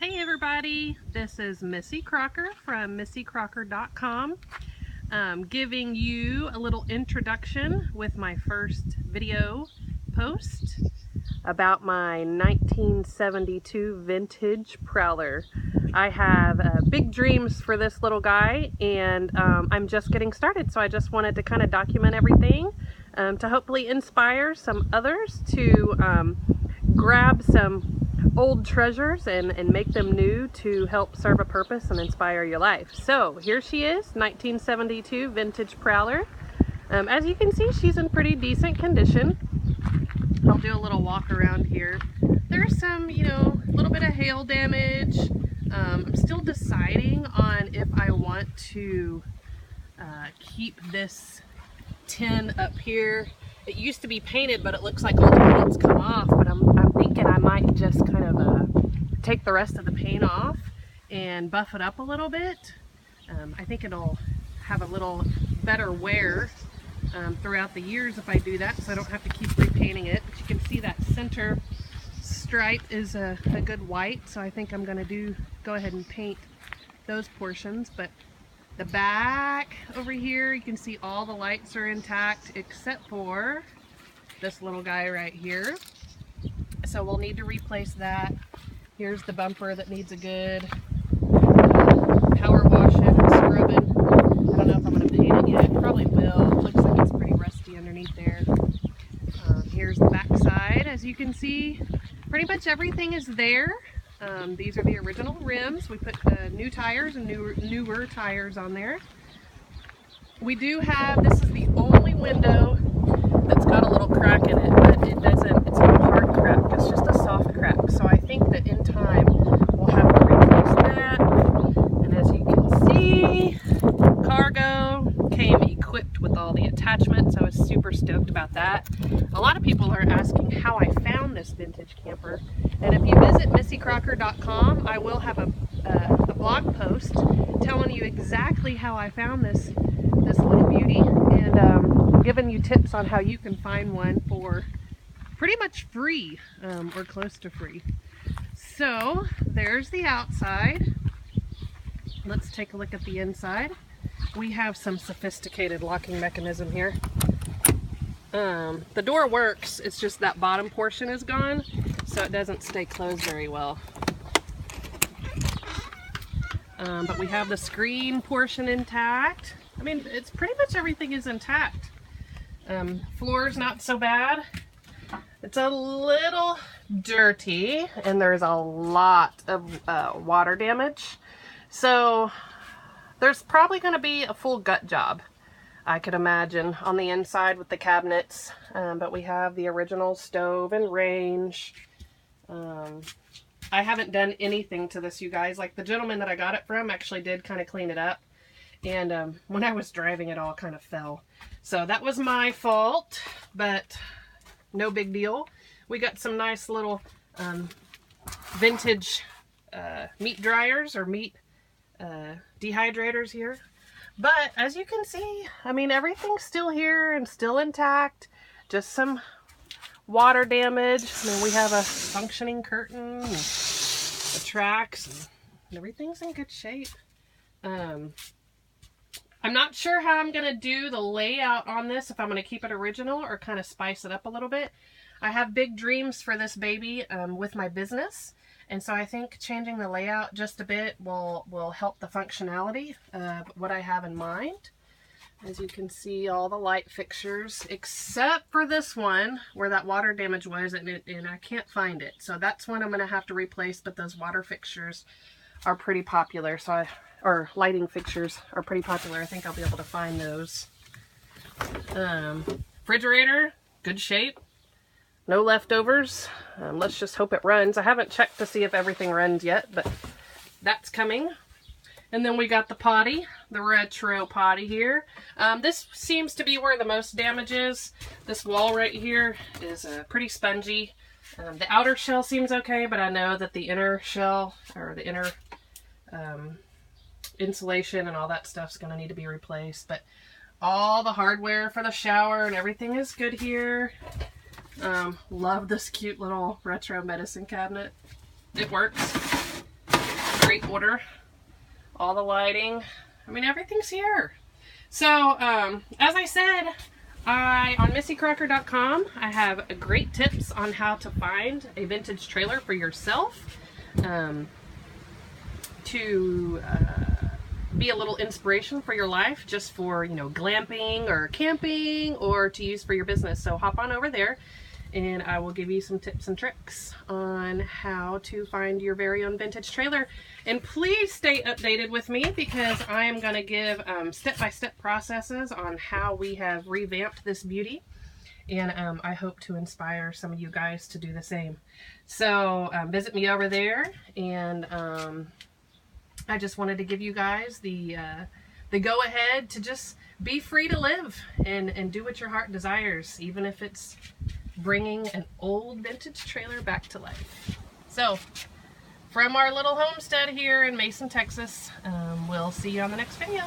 Hey everybody, this is Missy Crocker from missycrocker.com, giving you a little introduction with my first video post about my 1972 vintage Prowler. I have big dreams for this little guy, and I'm just getting started, so I just wanted to kind of document everything to hopefully inspire some others to grab some old treasures and make them new to help serve a purpose and inspire your life. So here she is, 1972 vintage Prowler. As you can see, she's in pretty decent condition. I'll do a little walk around here. There's some, a little bit of hail damage. I'm still deciding on if I want to keep this tin up here. It used to be painted, but it looks like all the paint's come off, but I'm thinking I might just kind of take the rest of the paint off and buff it up a little bit. I think it'll have a little better wear throughout the years if I do that, so I don't have to keep repainting it. But you can see that center stripe is a good white, so I think I'm going to go ahead and paint those portions. But the back over here, you can see all the lights are intact except for this little guy right here. So we'll need to replace that. Here's the bumper that needs a good power washing and scrubbing. I don't know if I'm going to paint it yet. Probably will. It looks like it's pretty rusty underneath there. Here's the back side. As you can see, pretty much everything is there. These are the original rims. We put new tires and newer tires on there. We do have, this is the only window that's got a little crack in it, but it's not a hard crack, it's just a soft crack. So I think that in time we'll have to replace that. And as you can see, cargo came equipped with all the attachments. I was super stoked about that. A lot of people are asking how I found this vintage camper. And if you visit missycrocker.com, I will have a blog post telling you exactly how I found this little beauty, and giving you tips on how you can find one for pretty much free, or close to free. So there's the outside. Let's take a look at the inside. We have some sophisticated locking mechanism here. The door works, it's just that bottom portion is gone, so it doesn't stay closed very well. But we have the screen portion intact. I mean, it's pretty much everything is intact. Floor's not so bad. It's a little dirty, and there's a lot of water damage. So there's probably going to be a full gut job, I could imagine, on the inside with the cabinets. But we have the original stove and range. I haven't done anything to this, you guys. Like, the gentleman that I got it from actually did kind of clean it up. And when I was driving, it all kind of fell. So that was my fault, but no big deal. We got some nice little vintage meat dryers or meat dehydrators here. But as you can see, I mean, everything's still here and still intact. Just some water damage. I mean, we have a functioning curtain, and the tracks, and everything's in good shape. I'm not sure how I'm going to do the layout on this, if I'm going to keep it original or kind of spice it up a little bit. I have big dreams for this baby with my business, and so I think changing the layout just a bit will help the functionality of what I have in mind. As you can see, all the light fixtures, except for this one where that water damage was, and I can't find it. So that's one I'm going to have to replace, but those water fixtures are pretty popular. Or lighting fixtures are pretty popular. I think I'll be able to find those. Refrigerator, good shape. No leftovers. Let's just hope it runs. I haven't checked to see if everything runs yet, but that's coming. And then we got the potty, the retro potty here. This seems to be where the most damage is. This wall right here is pretty spongy. The outer shell seems okay, but I know that the inner shell, or the inner insulation and all that stuff's going to need to be replaced. But all the hardware for the shower and everything is good here. Love this cute little retro medicine cabinet. It works. great order. All the lighting, I mean, everything's here. So, as I said, on missycrocker.com, I have great tips on how to find a vintage trailer for yourself, to be a little inspiration for your life, just for, you know, glamping or camping, or to use for your business. So hop on over there and I will give you some tips and tricks on how to find your very own vintage trailer. And please stay updated with me, because I am going to give step-by-step processes on how we have revamped this beauty. And I hope to inspire some of you guys to do the same. So visit me over there, and I just wanted to give you guys the go-ahead to just be free to live and do what your heart desires, even if it's bringing an old vintage trailer back to life. So, from our little homestead here in Mason, Texas, we'll see you on the next video.